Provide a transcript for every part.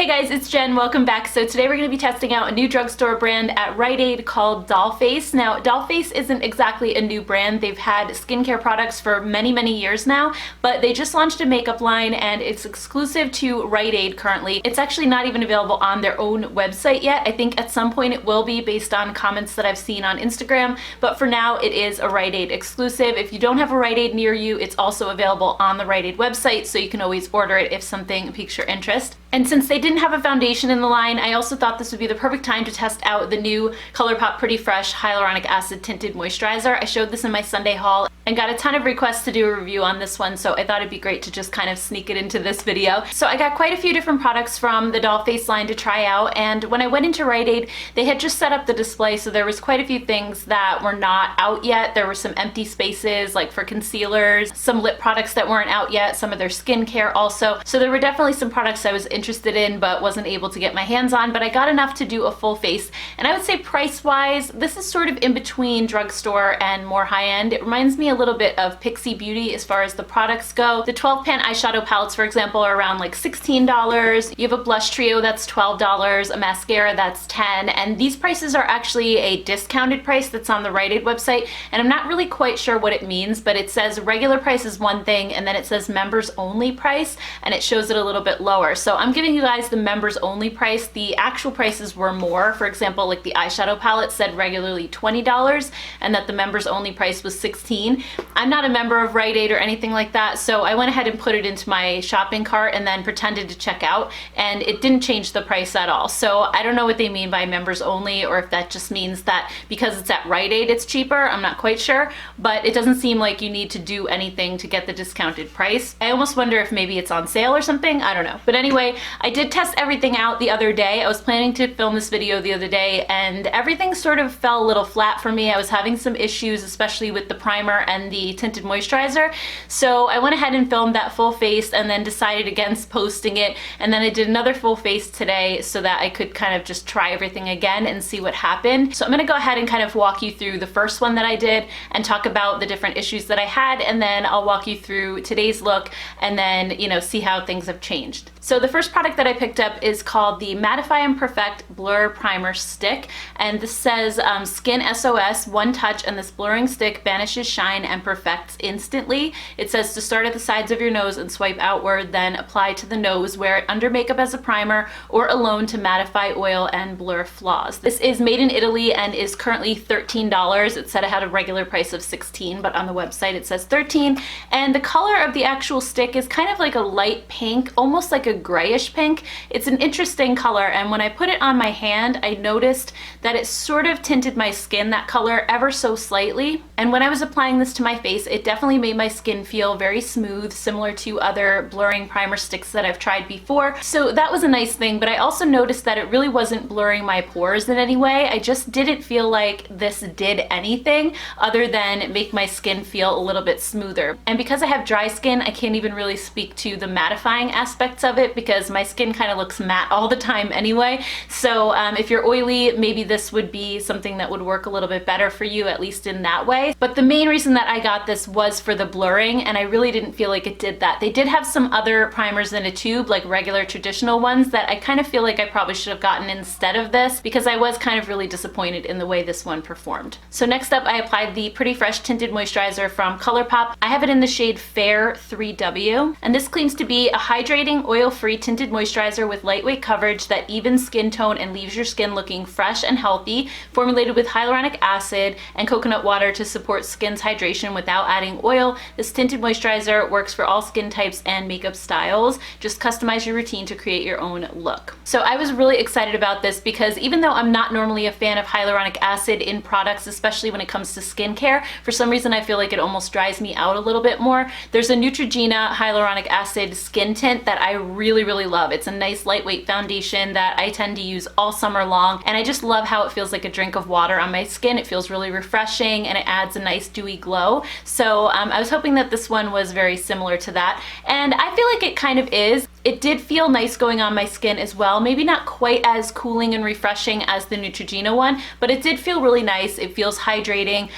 Hey guys, it's Jen. Welcome back. So today we're going to be testing out a new drugstore brand at Rite Aid called Dollface. Now, Dollface isn't exactly a new brand. They've had skincare products for many years now, but they just launched a makeup line and it's exclusive to Rite Aid currently. It's actually not even available on their own website yet. I think at some point it will be based on comments that I've seen on Instagram, but for now it is a Rite Aid exclusive. If you don't have a Rite Aid near you, it's also available on the Rite Aid website, so you can always order it if something piques your interest. And since they didn't have a foundation in the line, I also thought this would be the perfect time to test out the new Colourpop Pretty Fresh Hyaluronic Acid Tinted Moisturizer. I showed this in my Sunday haul and got a ton of requests to do a review on this one, so I thought it'd be great to just kind of sneak it into this video. So I got quite a few different products from the Dollface line to try out, and when I went into Rite Aid, they had just set up the display, so there was quite a few things that were not out yet. There were some empty spaces, like for concealers, some lip products that weren't out yet, some of their skincare also. So there were definitely some products I was interested in but wasn't able to get my hands on, but I got enough to do a full face. And I would say price-wise, this is sort of in between drugstore and more high-end. It reminds me a little bit of Pixie Beauty as far as the products go. The 12-pan eyeshadow palettes, for example, are around like $16. You have a blush trio that's $12, a mascara that's $10, and these prices are actually a discounted price that's on the Rite Aid website, and I'm not really quite sure what it means, but it says regular price is one thing, and then it says members only price, and it shows it a little bit lower. So I'm giving you guys the members only price. The actual prices were more. For example, like the eyeshadow palette said regularly $20 and that the members only price was $16. I'm not a member of Rite Aid or anything like that, so I went ahead and put it into my shopping cart and then pretended to check out, and it didn't change the price at all. So I don't know what they mean by members only, or if that just means that because it's at Rite Aid it's cheaper. I'm not quite sure, but it doesn't seem like you need to do anything to get the discounted price. I almost wonder if maybe it's on sale or something. I don't know. But anyway, I did test everything out the other day. I was planning to film this video the other day and everything sort of fell a little flat for me. I was having some issues, especially with the primer and the tinted moisturizer. So I went ahead and filmed that full face and then decided against posting it. And then I did another full face today so that I could kind of just try everything again and see what happened. So I'm gonna go ahead and kind of walk you through the first one that I did and talk about the different issues that I had, and then I'll walk you through today's look and then, you know, see how things have changed. So the first product that I picked up is called the Matteify Imperfect Blur Primer Stick, and this says Skin SOS, one touch and this blurring stick banishes shine and perfects instantly. It says to start at the sides of your nose and swipe outward, then apply to the nose, wear it under makeup as a primer or alone to mattify, oil, and blur flaws. This is made in Italy and is currently $13. It said it had a regular price of $16, but on the website it says $13, and the color of the actual stick is kind of like a light pink, almost like a grayish pink. It's an interesting color, and when I put it on my hand, I noticed that it sort of tinted my skin that color ever so slightly. And when I was applying this to my face, it definitely made my skin feel very smooth, similar to other blurring primer sticks that I've tried before. So that was a nice thing, but I also noticed that it really wasn't blurring my pores in any way. I just didn't feel like this did anything other than make my skin feel a little bit smoother. And because I have dry skin, I can't even really speak to the mattifying aspects of it because my skin kind of looks matte all the time anyway. So if you're oily, maybe this would be something that would work a little bit better for you, at least in that way. But the main reason that I got this was for the blurring, and I really didn't feel like it did that. They did have some other primers in a tube, like regular traditional ones, that I kind of feel like I probably should have gotten instead of this because I was kind of really disappointed in the way this one performed. So next up, I applied the Pretty Fresh Tinted Moisturizer from Colourpop. I have it in the shade Fair 3W, and this claims to be a hydrating, oil-free tinted moisturizer with lightweight coverage that evens skin tone and leaves your skin looking fresh and healthy, formulated with hyaluronic acid and coconut water to support skin's hydration without adding oil. This tinted moisturizer works for all skin types and makeup styles. Just customize your routine to create your own look. So I was really excited about this because even though I'm not normally a fan of hyaluronic acid in products, especially when it comes to skincare, for some reason I feel like it almost dries me out a little bit more. There's a Neutrogena hyaluronic acid skin tint that I really love. It's a nice lightweight foundation that I tend to use all summer long, and I just love how it feels like a drink of water on my skin. It feels really refreshing and it adds a nice dewy glow. So I was hoping that this one was very similar to that, and I feel like it kind of is. It did feel nice going on my skin as well. Maybe not quite as cooling and refreshing as the Neutrogena one, but it did feel really nice. It feels hydrating.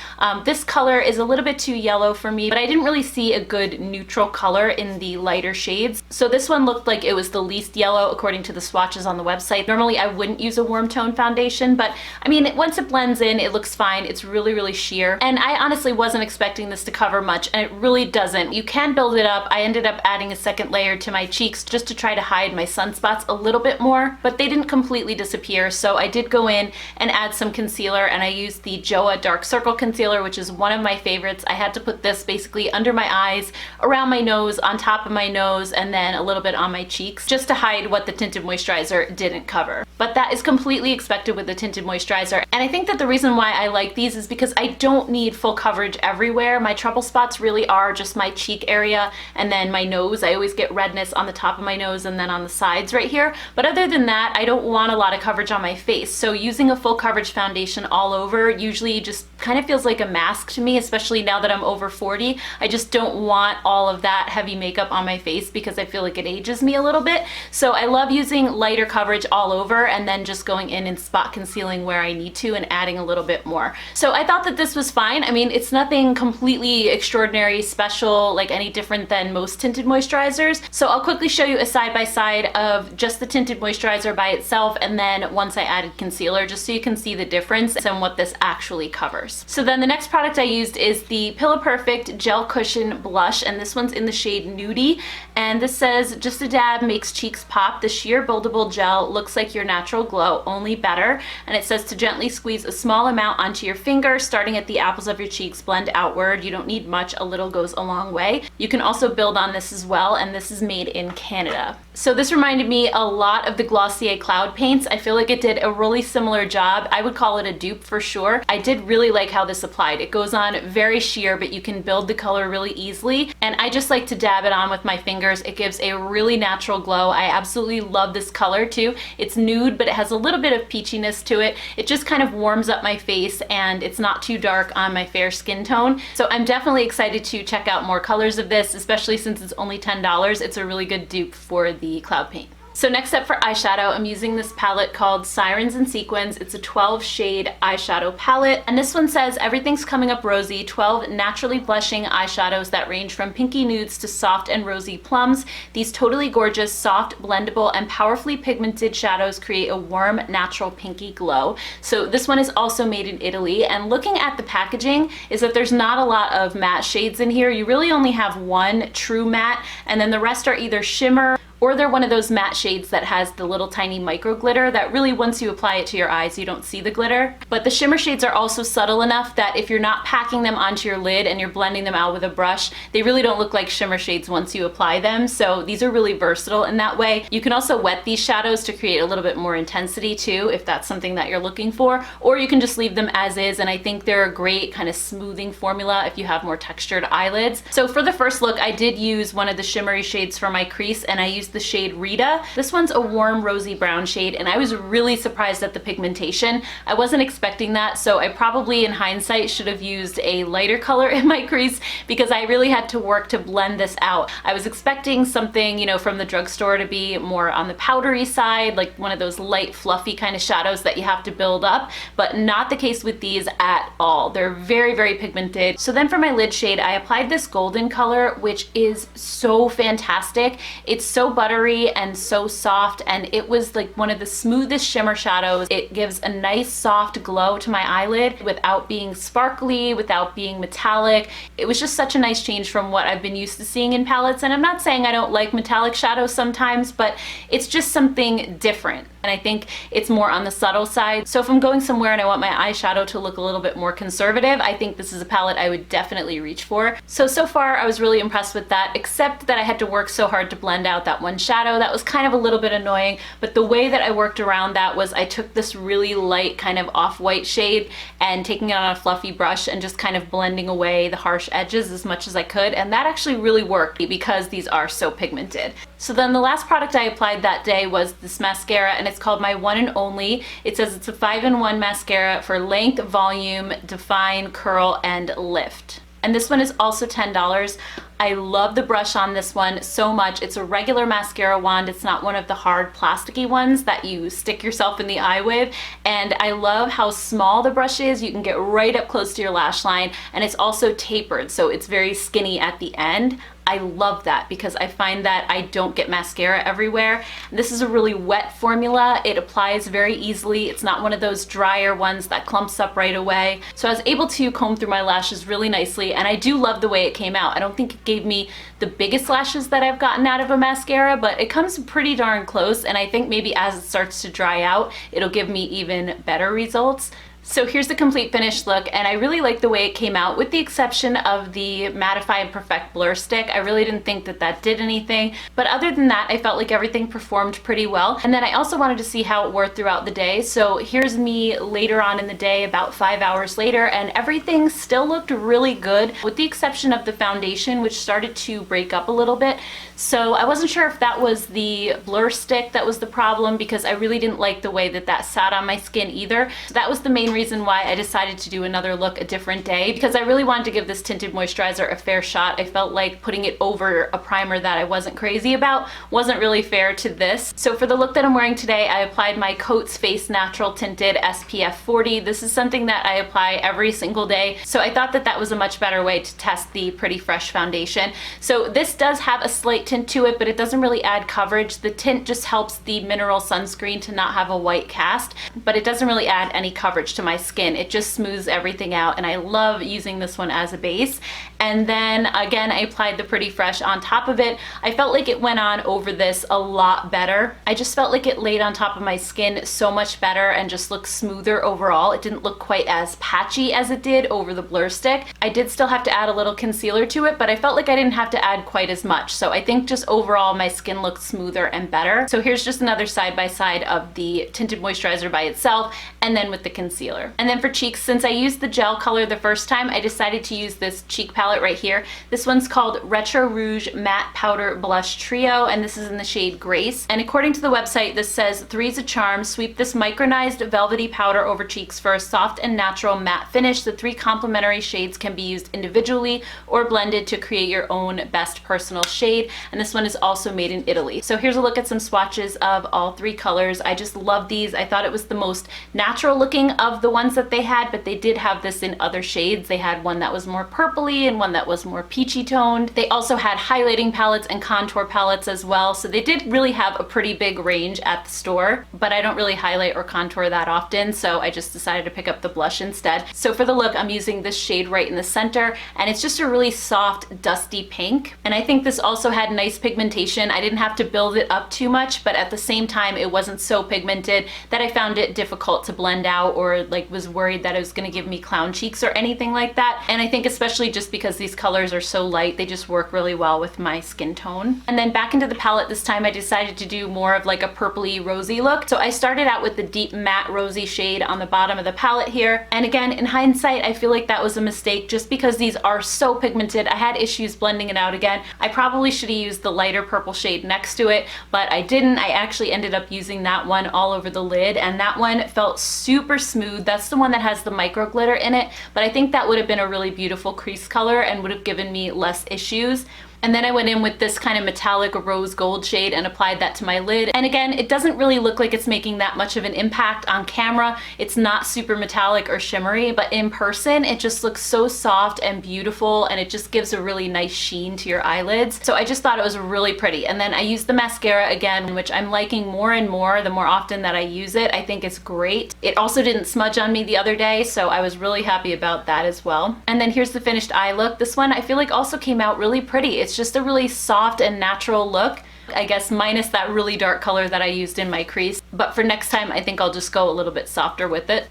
This color is a little bit too yellow for me, but I didn't really see a good neutral color in the lighter shades. So this one looked like it was the least yellow according to the swatches on the website. Normally I wouldn't use a warm tone foundation, but I mean, once it blends in, it looks fine. It's really, really sheer. And I honestly wasn't expecting this to cover much, and it really doesn't. You can build it up. I ended up adding a second layer to my cheeks just to try to hide my sunspots a little bit more, but they didn't completely disappear. So I did go in and add some concealer, and I used the JOA Dark Circle Concealer, which is one of my favorites. I had to put this basically under my eyes, around my nose, on top of my nose, and then a little bit on my cheeks, just to hide what the Tinted Moisturizer didn't cover. But that is completely expected with the Tinted Moisturizer. And I think that the reason why I like these is because I don't need full coverage everywhere. My trouble spots really are just my cheek area and then my nose. I always get redness on the top of my nose and then on the sides right here. But other than that, I don't want a lot of coverage on my face. So using a full coverage foundation all over usually just kind of feels like a mask to me, especially now that I'm over 40. I just don't want all of that heavy makeup on my face because I feel like it ages me a little bit. So I love using lighter coverage all over and then just going in and spot concealing where I need to and adding a little bit more. So I thought that this was fine. I mean, it's nothing completely extraordinary, special, like any different than most tinted moisturizers. So I'll quickly show you a side-by-side of just the tinted moisturizer by itself and then once I added concealer, just so you can see the difference and what this actually covers. So then the next product I used is the Pillow Perfect Gel Cushion Blush, and this one's in the shade Nudie, and this says, just a dab makes cheeks pop. The sheer buildable gel looks like your natural glow, only better. And it says to gently squeeze a small amount onto your finger, starting at the apples of your cheeks, blend outward. You don't need much, a little goes a long way. You can also build on this as well, and this is made in Canada. So this reminded me a lot of the Glossier Cloud Paints. I feel like it did a really similar job. I would call it a dupe for sure. I did really like how this applied. It goes on very sheer, but you can build the color really easily. And I just like to dab it on with my fingers. It gives a really natural glow. I absolutely love this color too. It's nude, but it has a little bit of peachiness to it. It just kind of warms up my face and it's not too dark on my fair skin tone. So I'm definitely excited to check out more colors of this, especially since it's only $10. It's a really good dupe for the Cloud Paint. So next up for eyeshadow, I'm using this palette called Sirens and Sequins. It's a 12 shade eyeshadow palette, and this one says everything's coming up rosy, 12 naturally blushing eyeshadows that range from pinky nudes to soft and rosy plums. These totally gorgeous, soft, blendable, and powerfully pigmented shadows create a warm, natural pinky glow. So this one is also made in Italy, and looking at the packaging is that there's not a lot of matte shades in here. You really only have one true matte, and then the rest are either shimmer or they're one of those matte shades that has the little tiny micro glitter that really once you apply it to your eyes you don't see the glitter. But the shimmer shades are also subtle enough that if you're not packing them onto your lid and you're blending them out with a brush, they really don't look like shimmer shades once you apply them. So these are really versatile in that way. You can also wet these shadows to create a little bit more intensity too, if that's something that you're looking for, or you can just leave them as is, and I think they're a great kind of smoothing formula if you have more textured eyelids. So for the first look, I did use one of the shimmery shades for my crease, and I used the shade Rita. This one's a warm rosy brown shade, and I was really surprised at the pigmentation. I wasn't expecting that, so I probably in hindsight should have used a lighter color in my crease because I really had to work to blend this out. I was expecting something, you know, from the drugstore to be more on the powdery side, like one of those light fluffy kind of shadows that you have to build up, but not the case with these at all. They're very, very pigmented. So then for my lid shade, I applied this golden color, which is so fantastic. It's so buttery and so soft, and it was like one of the smoothest shimmer shadows. It gives a nice soft glow to my eyelid without being sparkly, without being metallic. It was just such a nice change from what I've been used to seeing in palettes, and I'm not saying I don't like metallic shadows sometimes, but it's just something different. And I think it's more on the subtle side. So if I'm going somewhere and I want my eyeshadow to look a little bit more conservative, I think this is a palette I would definitely reach for. So far I was really impressed with that, except that I had to work so hard to blend out that one shadow. That was kind of a little bit annoying, but the way that I worked around that was I took this really light kind of off-white shade and taking it on a fluffy brush and just kind of blending away the harsh edges as much as I could, and that actually really worked because these are so pigmented. So then the last product I applied that day was this mascara, and it's called my One and Only. It says it's a 5-in-1 mascara for length, volume, define, curl, and lift. and this one is also $10. I love the brush on this one so much. It's a regular mascara wand. It's not one of the hard plasticky ones that you stick yourself in the eye with. And I love how small the brush is. You can get right up close to your lash line, and it's also tapered, so it's very skinny at the end. I love that because I find that I don't get mascara everywhere. This is a really wet formula. It applies very easily. It's not one of those drier ones that clumps up right away. So I was able to comb through my lashes really nicely, and I do love the way it came out. I don't think it gave me the biggest lashes that I've gotten out of a mascara, but it comes pretty darn close, and I think maybe as it starts to dry out, it'll give me even better results. So here's the complete finished look, and I really like the way it came out, with the exception of the Matteify Imperfect blur stick. I really didn't think that that did anything, but other than that, I felt like everything performed pretty well. And then I also wanted to see how it wore throughout the day. So here's me later on in the day, about 5 hours later, and everything still looked really good, with the exception of the foundation, which started to break up a little bit. So I wasn't sure if that was the blur stick that was the problem, because I really didn't like the way that that sat on my skin either. So that was the main reason why I decided to do another look a different day, because I really wanted to give this tinted moisturizer a fair shot. I felt like putting it over a primer that I wasn't crazy about wasn't really fair to this. So for the look that I'm wearing today, I applied my Coats Face Natural Tinted SPF 40. This is something that I apply every single day, so I thought that that was a much better way to test the Pretty Fresh foundation. So this does have a slight tint to it, but it doesn't really add coverage. The tint just helps the mineral sunscreen to not have a white cast, but it doesn't really add any coverage to my skin. It just smooths everything out, and I love using this one as a base. And then again, I applied the Pretty Fresh on top of it. I felt like it went on over this a lot better. I just felt like it laid on top of my skin so much better and just looked smoother overall. It didn't look quite as patchy as it did over the blur stick. I did still have to add a little concealer to it, but I felt like I didn't have to add quite as much. So I think just overall my skin looked smoother and better. So here's just another side by side of the tinted moisturizer by itself, and then with the concealer. And then for cheeks, since I used the gel color the first time, I decided to use this cheek palette right here. This one's called Retro Rouge Matte Powder Blush Trio, and this is in the shade Grace. And according to the website, this says, "Three's a charm. Sweep this micronized velvety powder over cheeks for a soft and natural matte finish. The three complementary shades can be used individually or blended to create your own best personal shade." And this one is also made in Italy. So here's a look at some swatches of all three colors. I just love these. I thought it was the most natural looking of the ones that they had, but they did have this in other shades. They had one that was more purpley and one that was more peachy toned. They also had highlighting palettes and contour palettes as well. So they did really have a pretty big range at the store, but I don't really highlight or contour that often, so I just decided to pick up the blush instead. So for the look, I'm using this shade right in the center, and it's just a really soft, dusty pink. And I think this also had nice pigmentation. I didn't have to build it up too much, but at the same time, it wasn't so pigmented that I found it difficult to blend out, or like was worried that it was gonna give me clown cheeks or anything like that. And I think especially just because these colors are so light, they just work really well with my skin tone. And then back into the palette this time, I decided to do more of like a purpley rosy look. So I started out with the deep matte rosy shade on the bottom of the palette here. And again, in hindsight, I feel like that was a mistake just because these are so pigmented. I had issues blending it out again. I probably should have used the lighter purple shade next to it, but I didn't. I actually ended up using that one all over the lid, and that one felt super smooth. That's the one that has the micro glitter in it, but I think that would have been a really beautiful crease color and would have given me less issues. And then I went in with this kind of metallic rose gold shade and applied that to my lid. And again, it doesn't really look like it's making that much of an impact on camera. It's not super metallic or shimmery, but in person, it just looks so soft and beautiful, and it just gives a really nice sheen to your eyelids. So I just thought it was really pretty. And then I used the mascara again, which I'm liking more and more the more often that I use it. I think it's great. It also didn't smudge on me the other day, so I was really happy about that as well. And then here's the finished eye look. This one I feel like also came out really pretty. It's just a really soft and natural look. I guess minus that really dark color that I used in my crease. But for next time, I think I'll just go a little bit softer with it.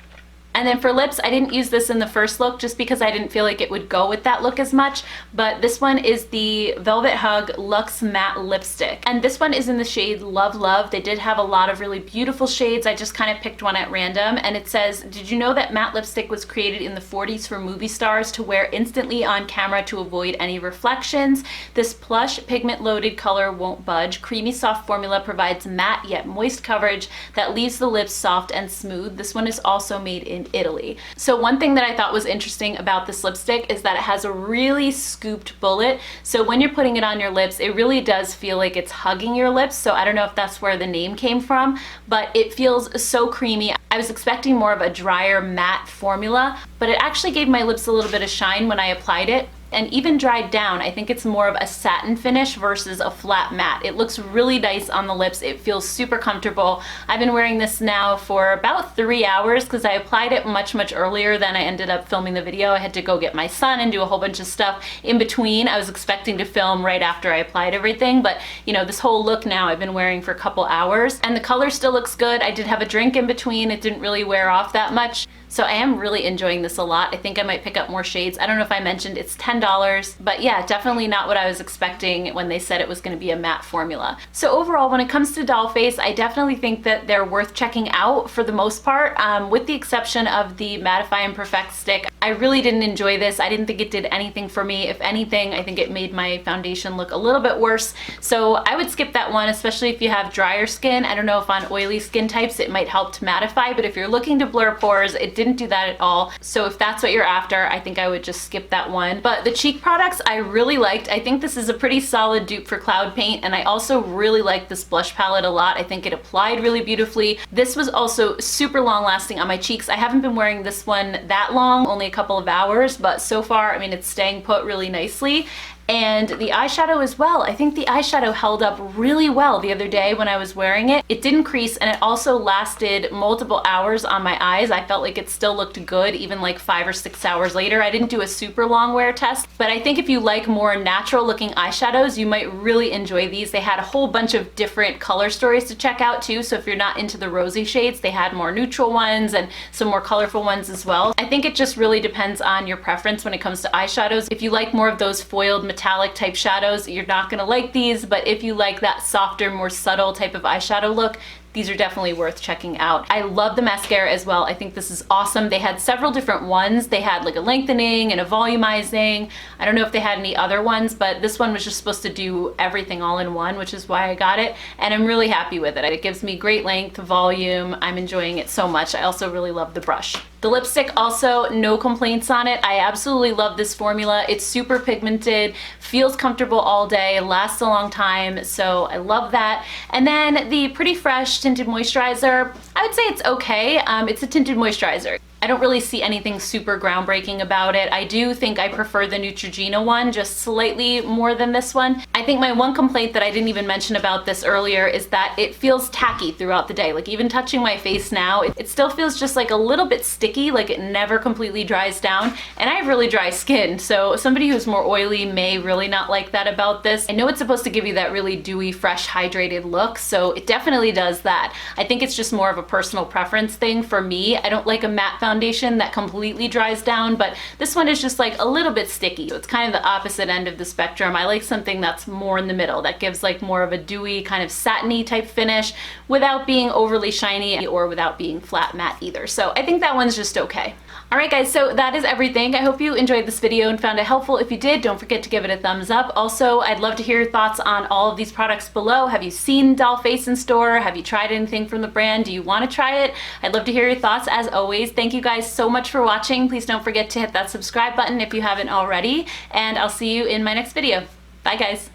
And then for lips, I didn't use this in the first look just because I didn't feel like it would go with that look as much, but this one is the Velvet Hug Luxe Matte Lipstick. And this one is in the shade Love Love. They did have a lot of really beautiful shades. I just kind of picked one at random, and it says, "Did you know that matte lipstick was created in the 40s for movie stars to wear instantly on camera to avoid any reflections? This plush, pigment-loaded color won't budge. Creamy soft formula provides matte yet moist coverage that leaves the lips soft and smooth." This one is also made in in Italy. So one thing that I thought was interesting about this lipstick is that it has a really scooped bullet. So when you're putting it on your lips, it really does feel like it's hugging your lips. So I don't know if that's where the name came from, but it feels so creamy. I was expecting more of a drier matte formula, but it actually gave my lips a little bit of shine when I applied it. And even dried down, I think it's more of a satin finish versus a flat matte. It looks really nice on the lips. It feels super comfortable. I've been wearing this now for about 3 hours because I applied it much earlier than I ended up filming the video. I had to go get my son and do a whole bunch of stuff in between. I was expecting to film right after I applied everything, but you know, this whole look now I've been wearing for a couple hours, and the color still looks good. I did have a drink in between. It didn't really wear off that much. So I am really enjoying this a lot. I think I might pick up more shades. I don't know if I mentioned it's $10, but yeah, definitely not what I was expecting when they said it was gonna be a matte formula. So overall, when it comes to Dollface, I definitely think that they're worth checking out for the most part, with the exception of the Matteify Imperfect stick. I really didn't enjoy this. I didn't think it did anything for me. If anything, I think it made my foundation look a little bit worse. So I would skip that one, especially if you have drier skin. I don't know if on oily skin types it might help to mattify, but if you're looking to blur pores, it didn't do that at all. So if that's what you're after, I think I would just skip that one. But the cheek products I really liked. I think this is a pretty solid dupe for Cloud Paint, and I also really like this blush palette a lot. I think it applied really beautifully. This was also super long lasting on my cheeks. I haven't been wearing this one that long, only a couple of hours, but so far, I mean, it's staying put really nicely. And the eyeshadow as well. I think the eyeshadow held up really well the other day when I was wearing it. It didn't crease, and it also lasted multiple hours on my eyes. I felt like it still looked good even like 5 or 6 hours later. I didn't do a super long wear test, but I think if you like more natural looking eyeshadows, you might really enjoy these. They had a whole bunch of different color stories to check out too, so if you're not into the rosy shades, they had more neutral ones and some more colorful ones as well. I think it just really depends on your preference when it comes to eyeshadows. If you like more of those foiled metallic type shadows, you're not gonna like these, but if you like that softer, more subtle type of eyeshadow look, these are definitely worth checking out. I love the mascara as well. I think this is awesome. They had several different ones. They had like a lengthening and a volumizing. I don't know if they had any other ones, but this one was just supposed to do everything all in one, which is why I got it. And I'm really happy with it. It gives me great length, volume. I'm enjoying it so much. I also really love the brush. The lipstick also, no complaints on it. I absolutely love this formula. It's super pigmented, feels comfortable all day, lasts a long time, so I love that. And then the Pretty Fresh Tinted Moisturizer, I would say it's okay. It's a tinted moisturizer. I don't really see anything super groundbreaking about it. I do think I prefer the Neutrogena one just slightly more than this one. I think my one complaint that I didn't even mention about this earlier is that it feels tacky throughout the day. Like even touching my face now, it still feels just like a little bit sticky, like it never completely dries down. And I have really dry skin, so somebody who's more oily may really not like that about this. I know it's supposed to give you that really dewy, fresh, hydrated look, so it definitely does that. I think it's just more of a personal preference thing for me. I don't like a matte foundation that completely dries down, but this one is just like a little bit sticky. So it's kind of the opposite end of the spectrum. I like something that's more in the middle, that gives like more of a dewy, kind of satiny type finish without being overly shiny or without being flat matte either. So I think that one's just okay. Alright guys, so that is everything. I hope you enjoyed this video and found it helpful. If you did, don't forget to give it a thumbs up. Also, I'd love to hear your thoughts on all of these products below. Have you seen Dollface in store? Have you tried anything from the brand? Do you want to try it? I'd love to hear your thoughts as always. Thank you guys so much for watching. Please don't forget to hit that subscribe button if you haven't already, and I'll see you in my next video. Bye guys!